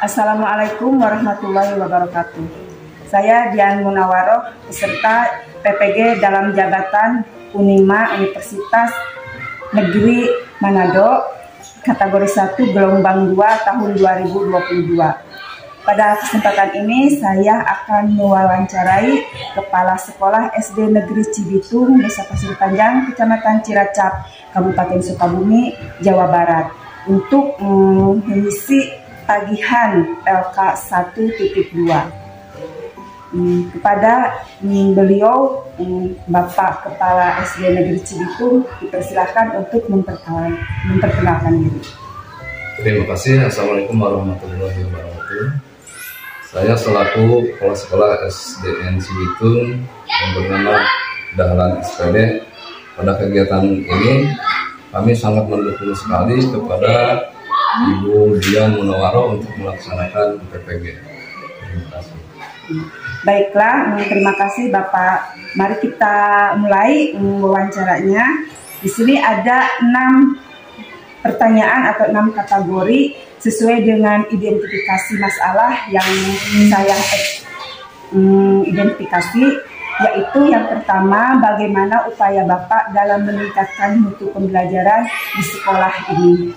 Assalamualaikum warahmatullahi wabarakatuh. Saya Dian Munawaroh, peserta PPG dalam jabatan Unima Universitas Negeri Manado, kategori 1 gelombang 2 tahun 2022. Pada kesempatan ini saya akan mewawancarai Kepala Sekolah SD Negeri Cibitung, Desa Pasir Panjang, Kecamatan Ciracap, Kabupaten Sukabumi, Jawa Barat, untuk mengisi tagihan LK 1.2 kepada beliau, Bapak Kepala SD Negeri Cibitung, dipersilahkan untuk memperkenalkan diri. Terima kasih. Assalamualaikum warahmatullahi wabarakatuh. Saya selaku Kepala Sekolah SDN Cibitung yang bernama Dahlan SPD, pada kegiatan ini kami sangat mendukung sekali kepada Ibu Dian Munawaroh untuk melaksanakan PPG. Terima kasih. Baiklah, terima kasih Bapak. Mari kita mulai wawancaranya. Di sini ada 6 pertanyaan atau 6 kategori sesuai dengan identifikasi masalah yang saya identifikasi, yaitu yang pertama, bagaimana upaya Bapak dalam meningkatkan mutu pembelajaran di sekolah ini.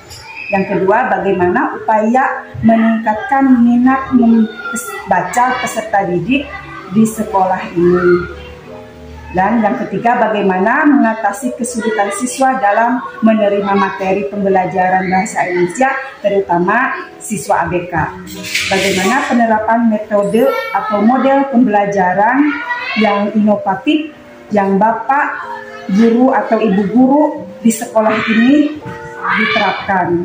Yang kedua, bagaimana upaya meningkatkan minat membaca peserta didik di sekolah ini. Dan yang ketiga, bagaimana mengatasi kesulitan siswa dalam menerima materi pembelajaran bahasa Indonesia, terutama siswa ABK. Bagaimana penerapan metode atau model pembelajaran yang inovatif yang Bapak, guru atau Ibu guru di sekolah ini diterapkan.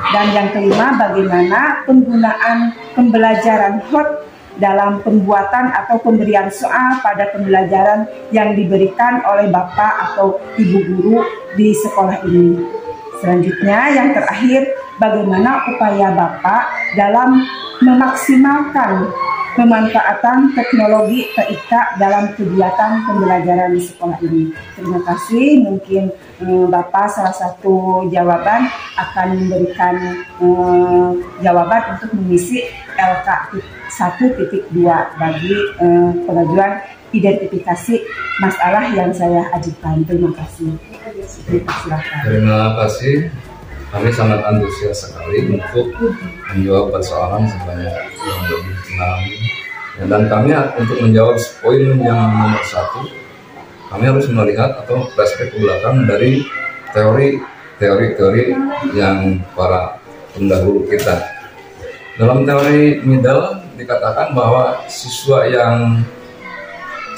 Dan yang kelima, bagaimana penggunaan pembelajaran hot dalam pembuatan atau pemberian soal pada pembelajaran yang diberikan oleh Bapak atau Ibu guru di sekolah ini. Selanjutnya, yang terakhir, bagaimana upaya Bapak dalam memaksimalkan pemanfaatan teknologi TIK dalam kegiatan pembelajaran di sekolah ini. Terima kasih. Mungkin Bapak salah satu jawaban akan memberikan jawaban untuk mengisi LK 1.2 bagi pengajuan identifikasi masalah yang saya ajukan. Terima kasih. Silakan. Terima kasih. Kami sangat antusias sekali untuk menjawab persoalan sebanyak yang lebih 6. Dan kami untuk menjawab poin yang nomor 1, kami harus melihat atau flashback ke belakang dari teori yang para pendahulu kita. Dalam teori middle dikatakan bahwa siswa yang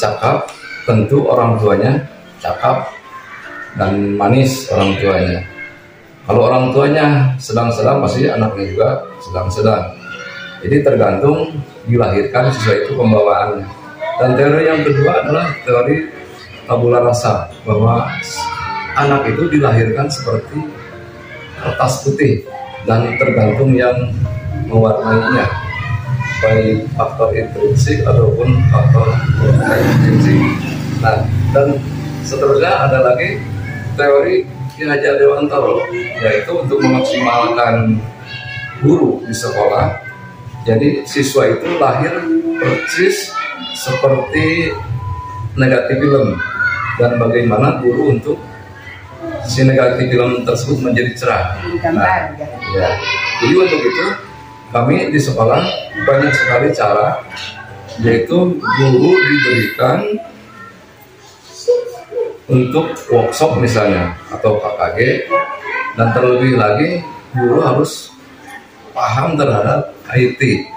cakap tentu orang tuanya cakap dan manis orang tuanya. Kalau orang tuanya sedang-sedang, pasti anaknya juga sedang-sedang. Jadi tergantung dilahirkan siswa itu pembawaannya. Dan teori yang kedua adalah teori tabula rasa, bahwa anak itu dilahirkan seperti kertas putih dan tergantung yang mewarnainya, baik faktor intrinsik ataupun faktor ekstrinsik. Nah, dan seterusnya ada lagi teori Ki Hajar Dewantara, yaitu untuk memaksimalkan guru di sekolah. Jadi siswa itu lahir persis seperti negatif film, dan bagaimana guru untuk si negatif film tersebut menjadi cerah. Nah, ya. Jadi untuk itu kami di sekolah banyak sekali cara, yaitu guru diberikan untuk workshop misalnya atau KKG, dan terlebih lagi guru harus paham terhadap IT.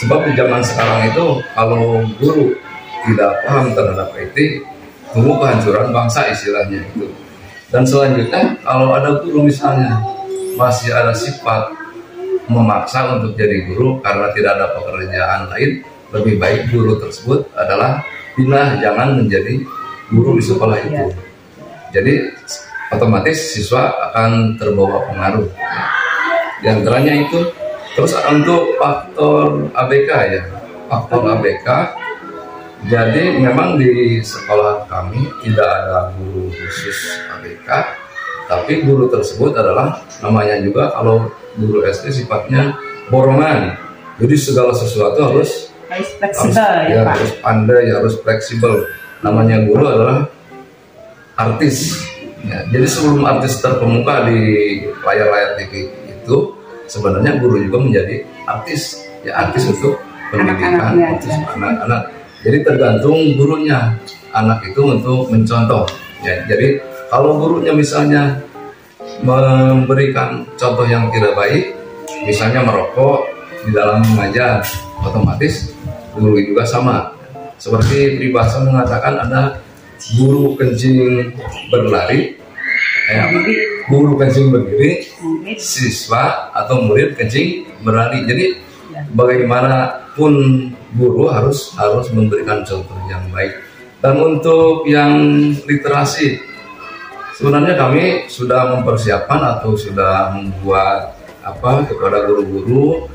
Sebab di zaman sekarang itu kalau guru tidak paham terhadap IT, tunggu kehancuran bangsa istilahnya itu. Dan selanjutnya kalau ada guru misalnya masih ada sifat memaksa untuk jadi guru karena tidak ada pekerjaan lain, lebih baik guru tersebut adalah pindah, jangan menjadi guru di sekolah itu. Jadi otomatis siswa akan terbawa pengaruh. Di antaranya itu. Terus untuk faktor ABK ya, faktor ABK. Jadi memang di sekolah kami tidak ada guru khusus ABK, tapi guru tersebut adalah namanya juga, kalau guru SD sifatnya borongan. Jadi segala sesuatu harus fleksibel ya Pak. Harus pandai, harus fleksibel. Namanya guru adalah artis. Ya, jadi sebelum artis terkemuka di layar-layar TV itu, sebenarnya guru juga menjadi artis. Ya, artis untuk pendidikan, artis anak-anak. Jadi tergantung gurunya. Anak itu untuk mencontoh. Ya, jadi kalau gurunya misalnya memberikan contoh yang tidak baik, misalnya merokok di dalam mengajar, otomatis guru juga sama. Seperti peribahasa mengatakan ada guru kencing berlari, guru kencing berdiri, siswa atau murid kencing berlari. Jadi bagaimanapun guru harus memberikan contoh yang baik. Dan untuk yang literasi, sebenarnya kami sudah mempersiapkan atau sudah membuat kepada guru-guru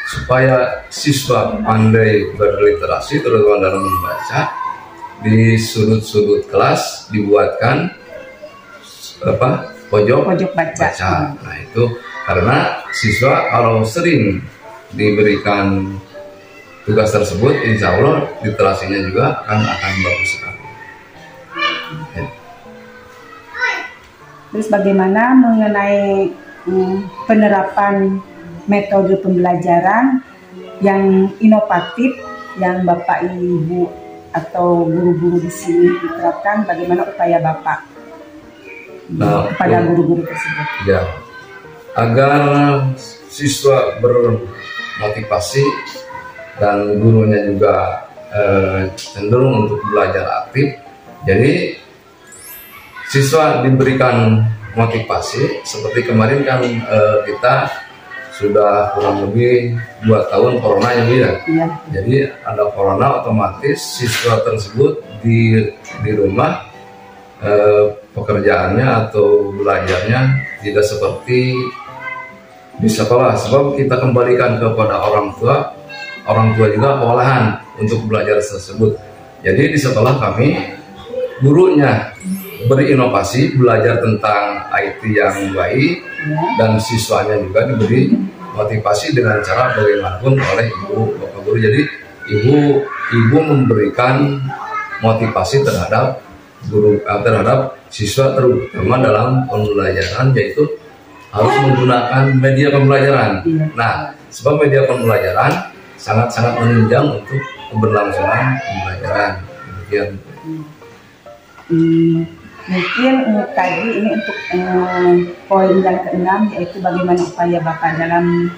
supaya siswa pandai berliterasi, terutama dalam membaca. Di sudut-sudut kelas dibuatkan pojok baca. Nah, itu karena siswa kalau sering diberikan tugas tersebut, insya Allah literasinya juga akan bagus sekali. Terus bagaimana mengenai penerapan metode pembelajaran yang inovatif yang Bapak Ibu atau guru-guru di sini diterapkan? Bagaimana upaya Bapak kepada guru-guru tersebut? Ya, agar siswa bermotivasi dan gurunya juga cenderung untuk belajar aktif. Jadi siswa diberikan motivasi. Seperti kemarin kan kita sudah kurang lebih 2 tahun corona ya. Jadi ada corona, otomatis siswa tersebut di rumah pekerjaannya atau belajarnya tidak seperti di sekolah. Sebab kita kembalikan kepada orang tua juga kewalahan untuk belajar tersebut. Jadi di sekolah kami gurunya berinovasi, belajar tentang IT yang baik, dan siswanya juga diberi motivasi dengan cara bagaimanapun oleh ibu bapak guru. Jadi ibu memberikan motivasi terhadap siswa, terutama dalam pembelajaran, yaitu harus menggunakan media pembelajaran. Nah, sebab media pembelajaran sangat-sangat menunjang untuk keberlangsungan pembelajaran. Mungkin tadi ini untuk poin yang ke-6, yaitu bagaimana upaya Bapak dalam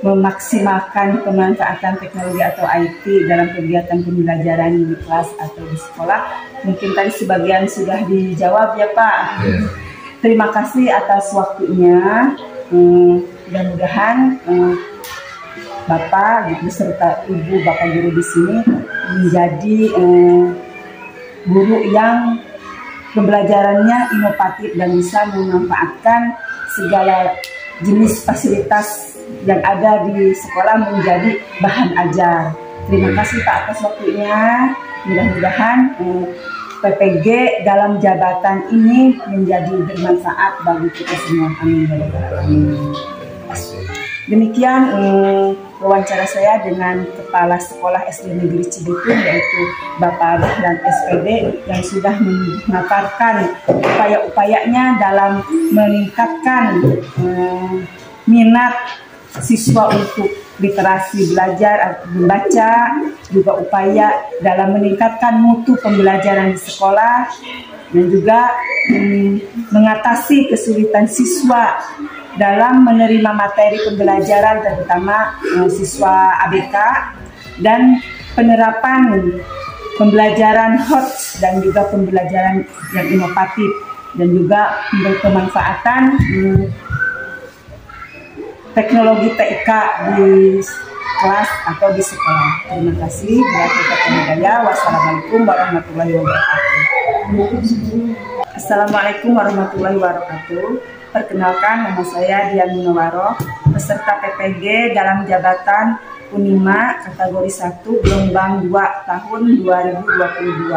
memaksimalkan pemanfaatan teknologi atau IT dalam kegiatan pembelajaran di kelas atau di sekolah. Mungkin tadi sebagian sudah dijawab ya Pak. Terima kasih atas waktunya. Mudah-mudahan Bapak beserta Ibu Bapak guru di sini menjadi guru yang pembelajarannya inovatif dan bisa memanfaatkan segala jenis fasilitas yang ada di sekolah menjadi bahan ajar. Terima kasih Pak atas waktunya. Mudah-mudahan PPG dalam jabatan ini menjadi bermanfaat bagi kita semua. Amin. Demikian wawancara saya dengan Kepala Sekolah SD Negeri Cibitung, yaitu Bapak Dahlan SPD, yang sudah memaparkan upaya-upayanya dalam meningkatkan minat siswa untuk literasi belajar membaca, juga upaya dalam meningkatkan mutu pembelajaran di sekolah, dan juga mengatasi kesulitan siswa dalam menerima materi pembelajaran, terutama siswa ABK, dan penerapan pembelajaran HOTS dan juga pembelajaran yang inovatif, dan juga pemanfaatan teknologi TIK di kelas atau di sekolah. Terima kasih. Wassalamualaikum warahmatullahi wabarakatuh. Assalamualaikum warahmatullahi wabarakatuh. Perkenalkan, nama saya Dian Munawaroh, peserta PPG dalam jabatan Unima kategori 1 gelombang 2 tahun 2022.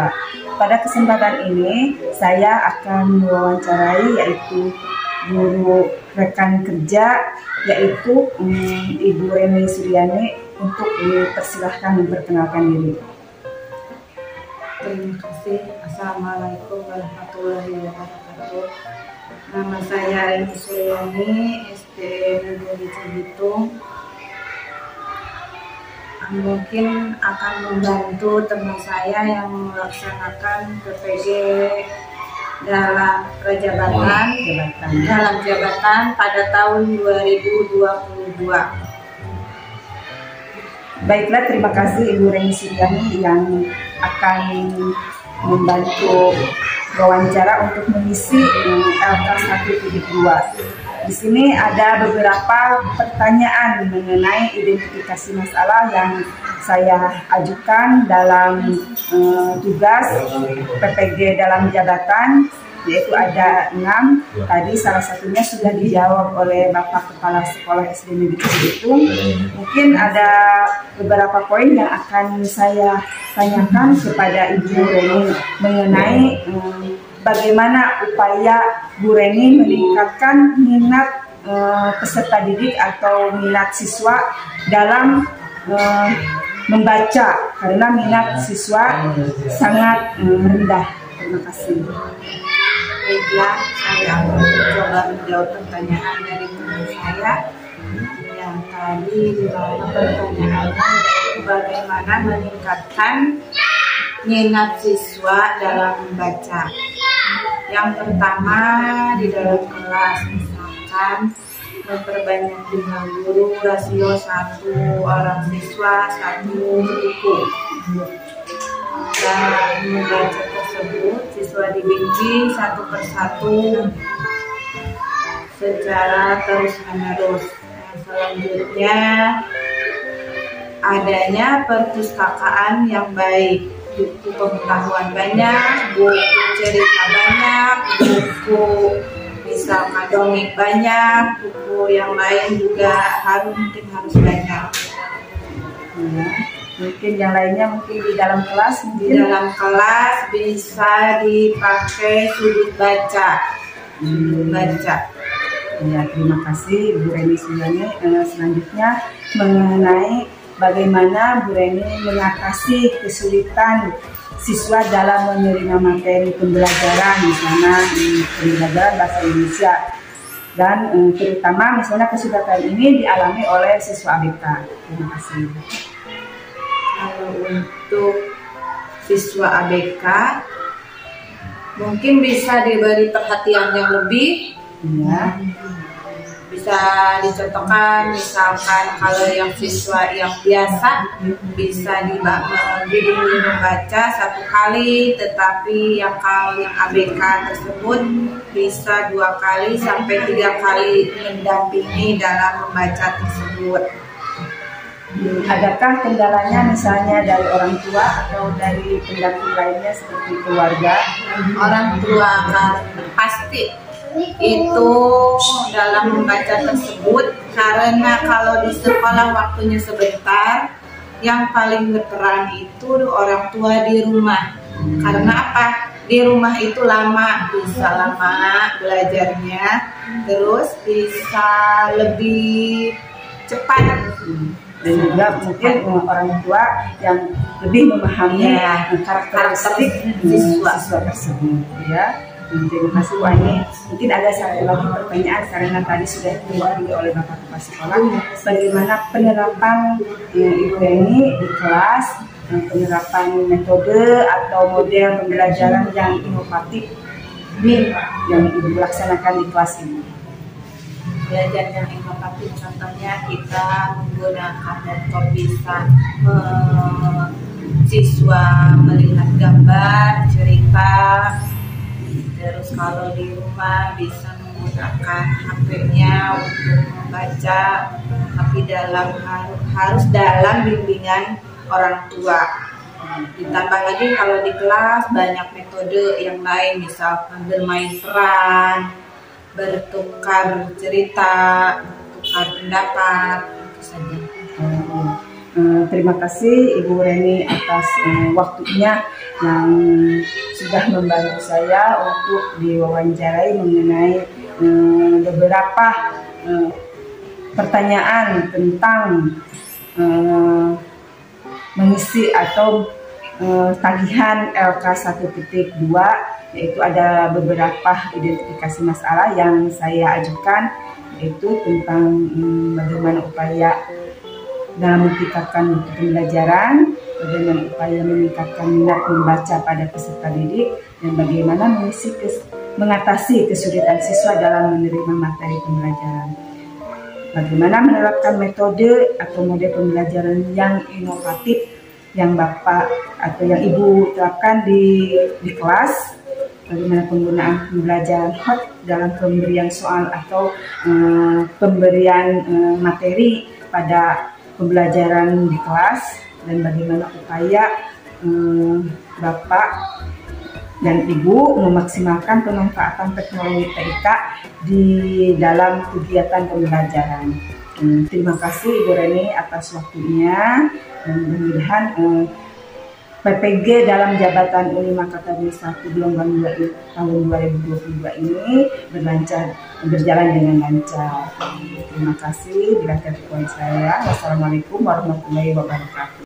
Pada kesempatan ini saya akan mewawancarai yaitu guru rekan kerja, yaitu Ibu Reni Suryani, untuk dipersilahkan memperkenalkan diri. Terima kasih. Assalamualaikum warahmatullahi wabarakatuh. Nama saya Reni Suryani, SD Negeri Cibitung. Mungkin akan membantu teman saya yang melaksanakan PPG dalam jabatan pada tahun 2022. Baiklah, terima kasih Ibu Reni Suryani yang akan membantu wawancara untuk mengisi LK 172. Di sini ada beberapa pertanyaan mengenai identifikasi masalah yang saya ajukan dalam tugas PPG dalam jabatan, yaitu ada 6. Tadi salah satunya sudah dijawab oleh Bapak Kepala Sekolah SD Negeri Cibitung. Mungkin ada beberapa poin yang akan saya tanyakan kepada Ibu Reni mengenai bagaimana upaya Bu Reni meningkatkan minat peserta didik atau minat siswa dalam membaca, karena minat siswa sangat rendah. Terima kasih. Baiklah, saya akan mencoba menjawab pertanyaan dari teman saya yang tadi. Pertanyaannya yaitu bagaimana meningkatkan minat siswa dalam membaca. Yang pertama, di dalam kelas misalkan memperbanyak jumlah guru, rasio 1 orang siswa 1 buku. Dan membaca tersebut siswa dibimbing 1 persatu secara terus-menerus. Selanjutnya, adanya perpustakaan yang baik, buku pengetahuan banyak, buku cerita banyak, buku misalkan dongeng banyak, buku yang lain juga harus banyak. Ya, mungkin yang lainnya mungkin di dalam kelas, Di dalam kelas bisa dipakai sudut baca. Ya, terima kasih Bu Reni Suryani. Selanjutnya mengenai bagaimana Bu Reni mengatasi kesulitan siswa dalam menerima materi pembelajaran, misalnya pembelajaran bahasa Indonesia, dan terutama misalnya kesulitan ini dialami oleh siswa ABK. Terima kasih. Kalau untuk siswa ABK mungkin bisa diberi perhatian yang lebih. Ya. Bisa dicontohkan misalkan kalau yang siswa yang biasa bisa dibimbing membaca 1 kali, tetapi yang kalau yang ABK tersebut bisa 2 kali sampai 3 kali mendampingi dalam membaca tersebut. Adakah kendalanya misalnya dari orang tua atau dari pendamping lainnya seperti keluarga? Orang tua kan pasti itu dalam membaca tersebut, karena kalau di sekolah waktunya sebentar, yang paling berperan itu orang tua di rumah. Karena apa? Di rumah itu bisa lama belajarnya, terus bisa lebih cepat. Dan juga mungkin orang tua yang lebih memahami karakteristik siswa tersebut, ya. Terima kasih Bu Ani. Mungkin ada satu lagi pertanyaan, karena tadi sudah diwakili oleh Bapak Kepala Sekolah, bagaimana penerapan Ibu Reni di kelas, penerapan metode atau model pembelajaran yang inovatif yang Ibu laksanakan di kelas ini? Belajar yang inovatif, contohnya kita menggunakan laptop, bisa siswa melihat gambar, cerita. Terus kalau di rumah bisa menggunakan HP-nya untuk membaca, tapi harus dalam bimbingan orang tua. Ditambah lagi kalau di kelas banyak metode yang lain, misalkan bermain peran, bertukar cerita, bertukar pendapat, itu saja. Terima kasih Ibu Reni atas waktunya yang sudah membantu saya untuk diwawancarai mengenai beberapa pertanyaan tentang mengisi atau tagihan LK 1.2, yaitu ada beberapa identifikasi masalah yang saya ajukan, yaitu tentang bagaimana upaya dalam meningkatkan mutu pembelajaran, bagaimana upaya meningkatkan minat membaca pada peserta didik, dan bagaimana mengatasi kesulitan siswa dalam menerima materi pembelajaran. Bagaimana menerapkan metode atau model pembelajaran yang inovatif yang Bapak atau yang Ibu terapkan di kelas. Bagaimana penggunaan pembelajaran hot dalam pemberian soal atau pemberian materi pada pembelajaran di kelas, dan bagaimana upaya Bapak dan Ibu memaksimalkan pemanfaatan teknologi TIK di dalam kegiatan pembelajaran. Terima kasih Ibu Reni atas waktunya, dan mudah-mudahan PPG dalam jabatan Uni Makassar 1 gelombang 2 tahun 2022 ini berjalan dengan lancar. Terima kasih. Bila saya. Wassalamualaikum warahmatullahi wabarakatuh.